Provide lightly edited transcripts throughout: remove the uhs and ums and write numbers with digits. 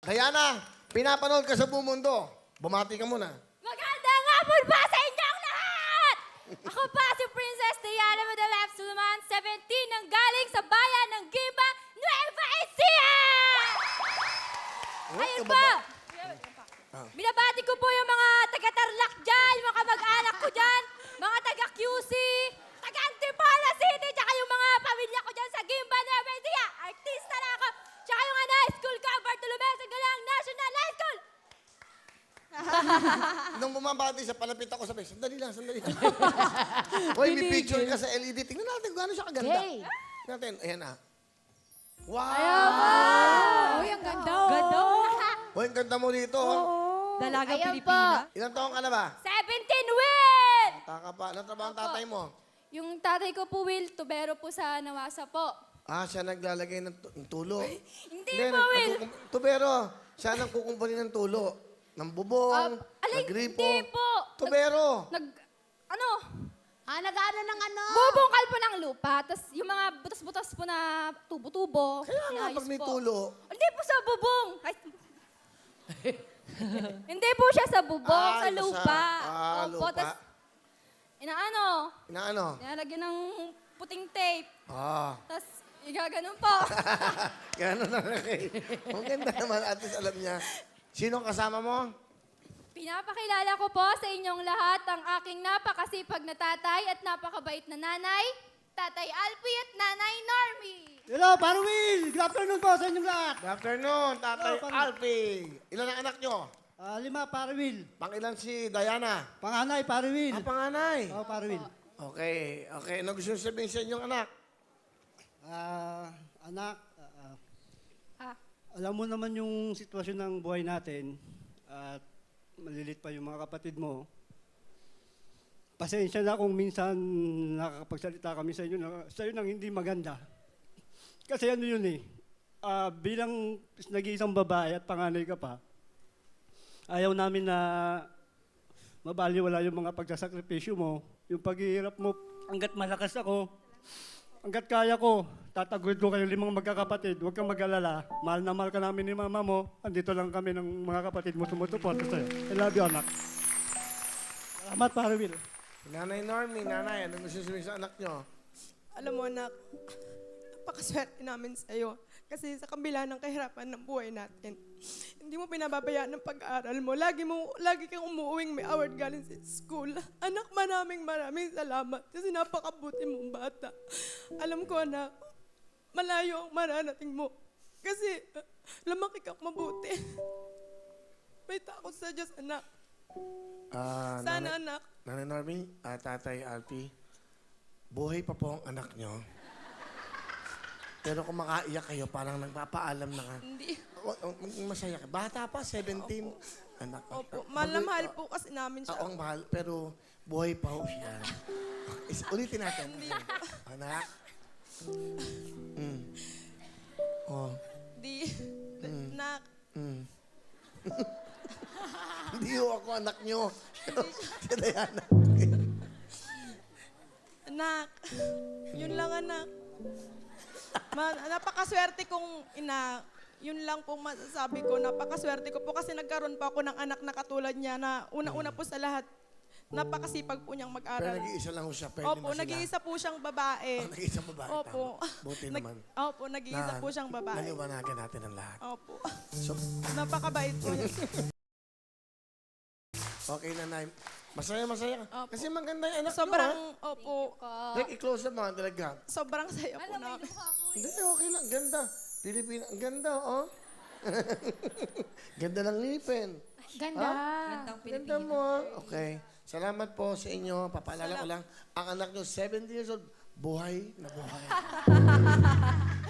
Diana, pinapanood ka sa buong mundo. Bumati ka muna. Magandang hapon ba sa inyong lahat? Ako pa si Princess Diana Madalap Suluman, 17, nang galing sa bayan ng Gimba, Nueva Ecija! Ayun po! Binabati ko po yung mga taga-Tarlac dyan, mga kamag-anak ko dyan, mga taga-QC, taga-Antipolo City, tsaka yung mga pamilya ko dyan sa Gimba, Nueva Ecija. Artista na ako. Tsaka yung high school ko, Bartolome Galang National High School. Nung bumabati siya, palapit ako sabi, sandali lang. Hoy, may picture ka sa LED. Tingnan natin kung ano siya kaganda. Okay. Tingnan natin, ayan ah. Wow! Uy, ang ganda. Ganda. Hoy, ang ganda mo dito. Oh. Dalagang Ayan Pilipina. Ilang taong ka na ba? 17 win! Taka pa. Anong trabaho ang tatay mo? Yung tatay ko po, Will, tubero po sa Nawasa po. Ah, siya naglalagay ng tulo. Hindi po, Will. Tubero. Siya nang kukumpani ng tulo. Ng bubong, ng gripo. Hindi po. Tubero. Ano? Nag-ano ng ano? Bubungkal po ng lupa. Tapos yung mga butas-butas po na tubo-tubo. Kaya nga, inayos pag may po. tulo. Hindi po sa bubong. Ay, hindi po siya sa bubong, sa lupa. lupa. Tas, inaano? Inaano? Nilalagyan ng puting tape. Ah. Tapos, igaganon po. Gano'n na lang eh. Ang ganda naman, at least alam niya. Sino ang kasama mo? Pinapakilala ko po sa inyong lahat ang aking napakasipag na tatay at napakabait na nanay, Tatay Alfie at Nanay Normie. Hello, Parwil! Good afternoon po sa inyong lahat. Good afternoon, Tatay Hello, Alfie. Ilan ang anak nyo? 5, Parwil. Pangilan si Diana? Panganay, Parwil. Ah, panganay. Parwil. Okay, okay. Ano gusto nyo sabihin sa inyong anak? Anak, Ha? alam mo naman yung sitwasyon ng buhay natin at malilit pa yung mga kapatid mo. Pasensya na kung minsan nakakapagsalita kami sa inyo nang hindi maganda. Kasi ano yun eh, bilang nag-iisang babae at panganay ka pa, ayaw namin na mabaliwala yung mga pagsasakripisyo mo, yung paghihirap mo. Hanggat malakas ako, hanggat kaya ko, tataguyod ko kayo 5 magkakapatid. Huwag kang mag-alala. Mahal na mahal ka namin ni mama mo. Andito lang kami ng mga kapatid mo sumusuporta sa'yo. I love you, anak. Salamat, Parwil. Nanay Normie, nanay, ano gusto nyo sabihin sa anak nyo? Alam mo, anak, napakaswerte namin sa'yo. Kasi sa kabila ng kahirapan ng buhay natin, hindi mo pinababayaan ng pag-aaral mo. Lagi kang umuuwing may award galing sa school. Anak, maraming salamat kasi napakabuti mong bata. Alam ko, anak, malayo ang mararating mo. Kasi lumaki kang mabuti. May takot sa Diyos, anak. Sana, anak. Nanay Normie, Tatay Alfie, buhay pa po ang anak nyo. Pero kung makaiyak kayo, parang nagpapaalam na nga. Hindi. Masaya ka. Bata pa, 17. Anak. Opo, mahal na mahal po kasi namin siya. Oo, mahal. Pero buhay pa ho siya. Ulitin natin. Anak. Oh. Di. Anak. Hindi ho ako anak nyo. Si Diana. Anak. Yun lang, anak. Napakaswerte kong ina. Yun lang pong masasabi ko. Napakaswerte ko po kasi nagkaroon pa ako ng anak na katulad niya na una-una po sa lahat, napakasipag po niyang Pero mag-aral. nag-iisa lang ho siya. Pwede Opo, na sila. nag-iisa po siyang babae. Nag-iisa babae. Opo. Tama. Buti naman. Opo, nag-iisa po siyang babae. Naliwanagan natin ang lahat. Opo. So, Napakabait po niya. okay na, Nay. Masaya ka. Opo. Kasi maganda yung anak Sobrang, nyo, opo, Like, i-close up mga talaga. sobrang saya po Alam mo, namin. Hindi, okay lang. Ganda. Pilipina. Ang ganda, oh. Ganda ng ngipin. Ganda. Gandang Ganda mo, ah. Okay. Salamat po sa inyo. Papaalala ko lang, ang anak nyo, 70 years old, buhay na buhay.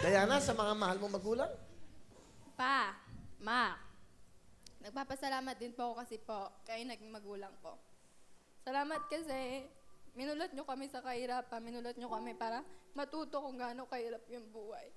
Diana, sa mga mahal mong magulang? Pa, ma, nagpapasalamat din po ako kasi po kayo naging magulang po. Salamat kasi minulot nyo kami sa kahirapan, minulot nyo kami para matuto kung gaano kahirap yung buhay.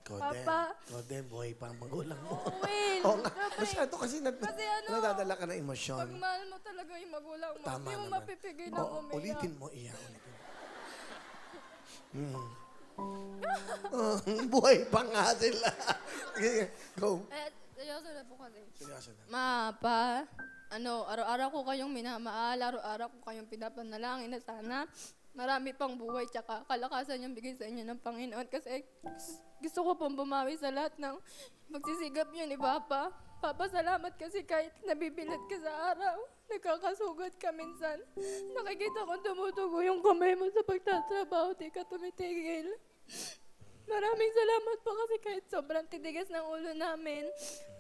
Papa. Kodem, buhay pa ang magulang mo. Will, Oo nga. grabe. Masyado kasi Kasi ano, nadadala ka ng Pag emosyon. mahal mo talaga yung magulang mo, Tama hindi mo naman. mapipigil na Oo, umiyak. ulitin mo, iya. Ulitin mo. Buhay pa nga sila. Go. Seryoso na po kasi. Seryoso na. Ma, pa, araw-araw ko kayong minamahal, araw-araw ko kayong pinapanalangin na sana marami pang buhay tsaka kalakasan yung bigay sa inyo ng Panginoon kasi gusto ko pong bumawi sa lahat ng magsisigap niyo ni Papa. Papa, salamat kasi kahit nabibilad ka sa araw, nagkakasugat ka minsan. Nakikita kong tumutugo yung kamay mo sa pagtatrabaho, di ka tumitigil. Maraming salamat po kasi kahit sobrang titigas ng ulo namin,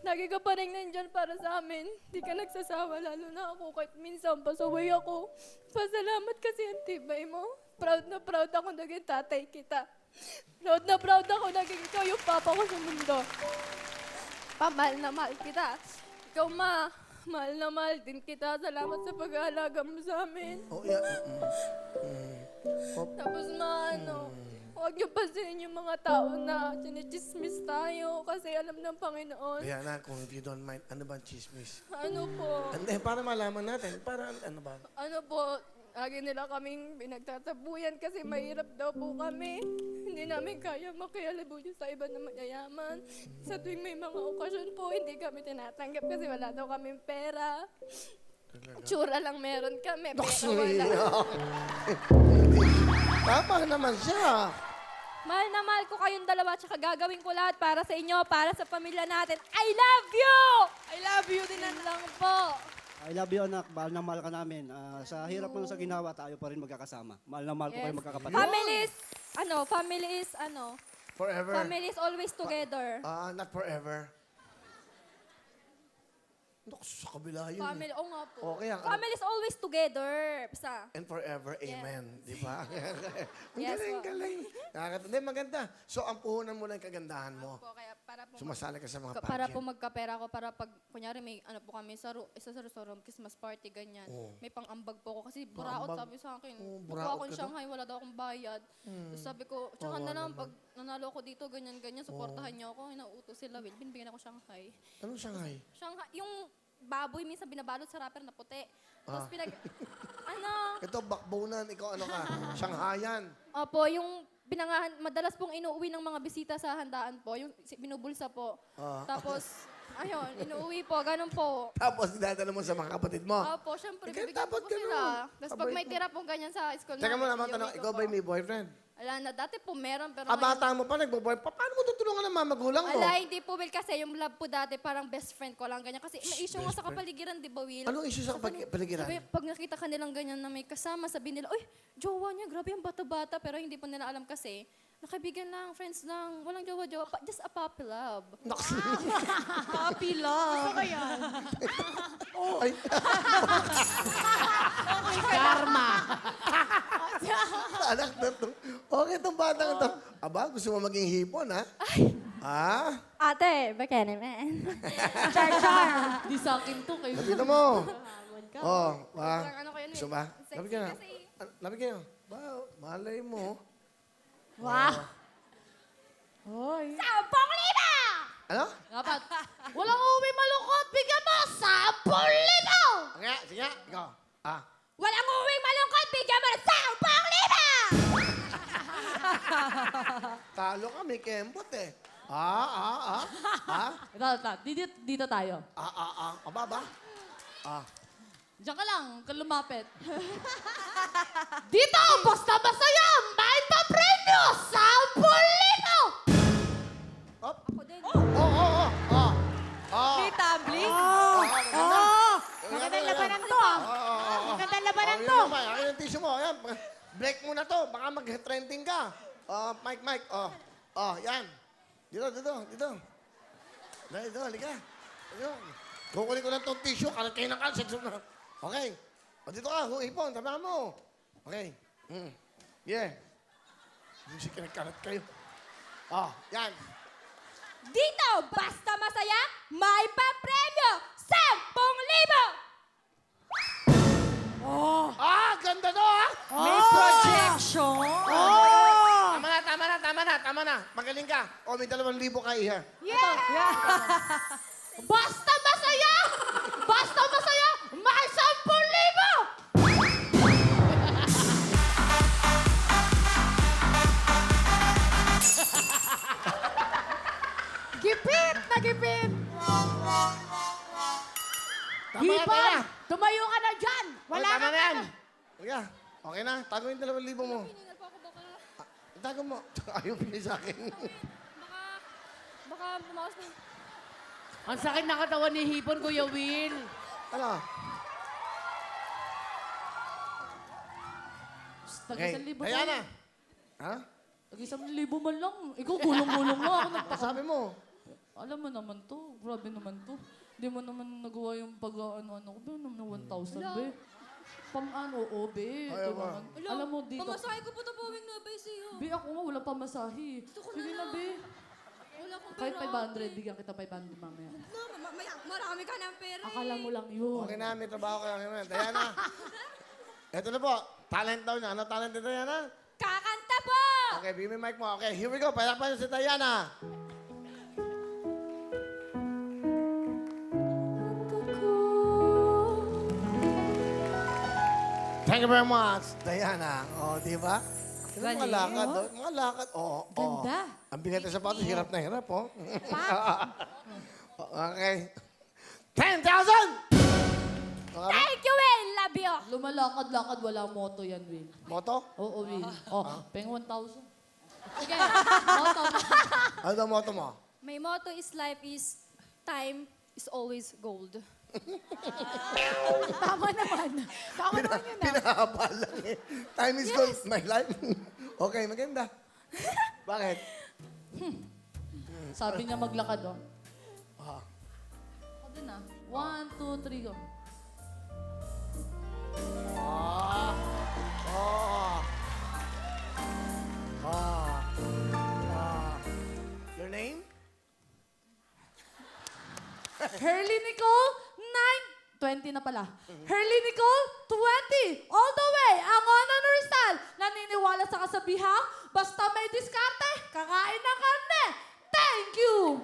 lagi ka pa rin nandyan para sa amin. Di ka nagsasawa, lalo na ako kahit minsan pasaway ako. Pasalamat kasi ang tibay mo. Proud na proud ako naging tatay kita. Proud na proud ako naging ikaw yung papa ko sa mundo. Mahal na mahal kita. Ikaw, Ma, mahal na mahal din kita. Salamat sa pag-aalaga mo sa amin. Oh, yeah. Tapos, Ma, huwag niyo pansinin yung mga tao na chinichismis tayo kasi alam ng Panginoon. Kaya na, kung if you don't mind, ano ba ang chismis? Ano po? Hindi, para malaman natin. Para ano ba? Ano po? Lagi nila kaming pinagtatabuyan kasi mahirap daw po kami. Hindi namin kaya makialabudyo sa iba na mayayaman. Sa tuwing may mga okasyon po, hindi kami tinatanggap kasi wala daw kaming pera. Tsura lang meron kami, pera wala. Tama naman siya. Mahal na mahal ko kayong dalawa tsaka gagawin ko lahat para sa inyo, para sa pamilya natin. I love you! I love you din. Din lang po. I love you, anak. Mahal na mahal ka namin. Sa hirap man sa ginawa, tayo pa rin magkakasama. Mahal na mahal ko kayo magkakapatid. Family is Forever. family is always together. Not forever. Naku, sa kabila yun. Family, oo nga po. Okay, Family is always together. Basta. And forever, amen. Di ba? Ang Yes, galing, po. galing. Hindi, maganda. So, ang puhunan mo lang yung kagandahan mo. Po, kaya para po Sumasali ka sa mga para pageant. po magkapera ako para pag kunyari may po kami sa isa sa restaurant Christmas party ganyan. Oo. May pang-ambag po ako kasi buraot Pang-ambag? sabi sa akin. Oo, Buko buraot ako ka in daw? Shanghai wala daw akong bayad. Tapos sabi ko, tsaka Kawawa na lang naman. pag nanalo ako dito ganyan suportahan niyo ako. Inautos sila Will. Binibigyan ako Shanghai. Anong Shanghai? Shanghai yung baboy minsan binabalot sa wrapper na puti. Tapos Ito, backbonean. Ikaw ano ka? Shanghayan. Opo, yung madalas pong inuuwi ng mga bisita sa handaan po, yung binubulsa po. Tapos, ayun, inuuwi po, ganun po. Tapos, dinadala mo sa mga kapatid mo. Opo, syempre, Kaya bibigyan dapat ko po sila. ganun. Tapos pag may tira pong ganyan sa school Teka mo naman, iuwi tanong, ko ikaw po. ba may boyfriend? Ala na, dati po meron, pero Bata mo pa, nagbo-boyfriend. Paano mo tutulungan ng mga magulang mo? Ala, hindi po, Will, kasi yung love po dati, parang best friend ko lang, ganyan. Kasi may issue nga sa kapaligiran, di ba, Will? Anong issue sa paligiran? Sabi, pag nakita ka nilang ganyan na may kasama, sabi nila, uy, jowa niya, grabe yung bata-bata, pero hindi po nila alam kasi, nakaibigan lang, friends lang, walang jowa-jowa, just a puppy love. Puppy love. Gusto ko yan. Ay, Karma. anak na to. Okay, itong batang ito. Aba, gusto mo maging hipon, ha? Ha? Ate, baka naman. Char-char. Di sa akin to. Kayo. Lapit mo. Oh, Parang ano ko yun Gusto eh. ba? Sexy Lapit ka na. kasi. Lapit ka na. Wow, malay mo. Wow. Hoy. 10,000! Ano? Dapat. Walang uwi malungkot. Bigyan mo 10,000! Okay, sige, ikaw. Walang uwing malungkot, bigyan mo ng 10,000! Talo ka, may kembot eh. Dito tayo. Aba ba? Diyan ka lang, ka lumapit. Dito, basta masaya, may pa-premyo! 10,000! Op. Ako din. May tabling? Magandang labanan to ah. Magandang labanan to. Akin ang tissue mo. Ayan. Break mo na to. Baka mag-trending ka. Mike. Yan. Dito. Dito, halika. Dito. Kukunin ko lang tong tissue. Kalat kayo ng kalsik. Okay. Dito ka. Ipon. Tabahan mo. Okay. Yeah. Music ka nagkalat kayo. Yan. Dito, basta masaya, may pa-premyo! 10,000! Ganda to, ha? May projection. Tama na. Magaling ka. May 2,000 ka, iha. Basta masaya! Basta masaya! May 10,000! Tama na, Hipon! tama. Tumayo ka na dyan! Wala Tama ka na yan. na! Halika. Okay na. Tago yung 2,000 mo. Hiningal po ako baka, Tago mo. Ayaw pinay sa akin. baka bumawas na. Ang sakit na katawan ni Hipon, Kuya Will. Ano? Tag-1,000 man Diana. lang. Ha? Tag-1,000 man lang. Ikaw, gulong-gulong mo. Ako Sabi mo. Alam mo naman to. Grabe naman to. Hindi mo naman nagawa yung pag-ano-ano ko. Ba naman 1,000, be. Pang-ano, be. Ayaw Ito ba? naman. Alam mo, dito. Pamasahe ko po ito po na ba sa'yo? Be, ako nga, wala pamasahe. ko Sige na na, be. Wala akong Kahit pera. 500, bigyan kita 500 mamaya. No, marami ka ng pera Akala mo lang yun. Okay na, may trabaho ka lang. Diana. Ito na po. Talent daw niya. Ano talent ni Diana? Kakanta po! Okay, bigyan mo yung mic mo. Okay, here we go. Palapan si Diana. Thank you very much, Diana. O, di ba? Mga Galing, lakad, oh. Mga lakad. Oo, Ganda. Ang bigat sa sapatos, hirap na hirap, oh. Okay. 10,000! Okay. Thank you, Will! Love you! Lumalakad-lakad, wala moto yan, Will. Moto? Oo, Will. Oh, peng 1,000. Sige, moto. Ano daw moto mo? My motto is life is time is always gold. Tama naman. Tama naman yun ah. Pinahaba lang eh. Time is gold. My life. Okay, maganda. Bakit? Sabi niya maglakad, oh. Ah. Ako din, ah. 1, 2, 3, go. Ah. Oh. Ah. Ah. Your name? Hurley Nicole, 9. 20 na pala. Hurley Nicole, 20. All the way. Ang honor Rizal. Naniniwala sa kasabihang, basta may diskarte, kakain ng karne. Thank you!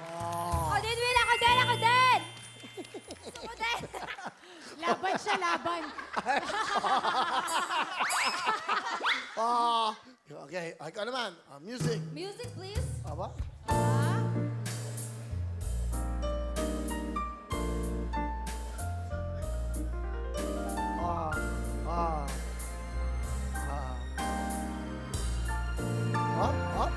Ako din, Will! Ako din! Ako din! Gusto ko din! Laban siya, laban. Ah. Okay, ikaw naman. Music. Music, please. Aba? Ah. Ah. Ah. Ah.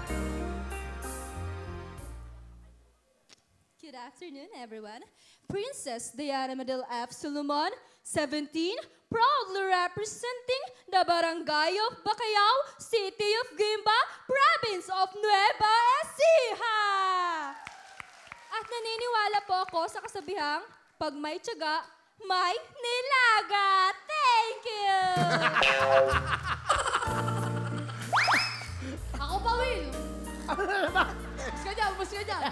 Good afternoon, everyone. Princess Diana Medel F. Solomon, 17, proudly representing the Barangay of Bacayao, City of Guimba, Province of Nueva Ecija. At naniniwala po ako sa kasabihang, pag may tiyaga, may nilaga. Thank you! Ako pa, Will. Mas ka dyan, mas ka dyan.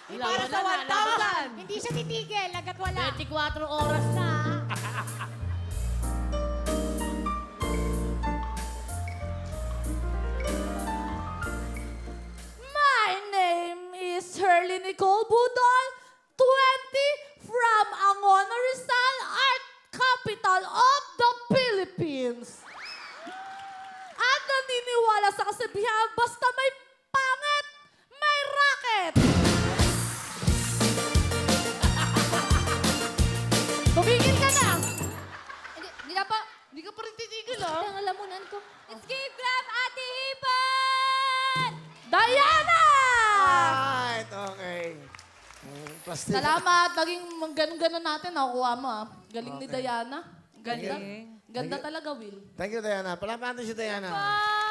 Para sa 1,000. Hindi siya titigil, lagat wala. 24 oras na. My name is Hurley Nicole Budol, 20, from Angono Rizal, Art Capital of the Philippines. At naniniwala sa kasabihan, basta may pangit, may racket. Tumigil ka na! Hindi na pa. Hindi ka pa rin titigil, ah. Ang alamunan ko. It's Game Club, Ate Hipon! Diana! Right, okay. Plastic. Salamat. Naging ganun-ganun natin. Nakuha mo, ah. Galing ni Diana. Ganda. Galing. Ganda talaga, Will. Thank you, Diana. Palapan natin si Diana. Bye!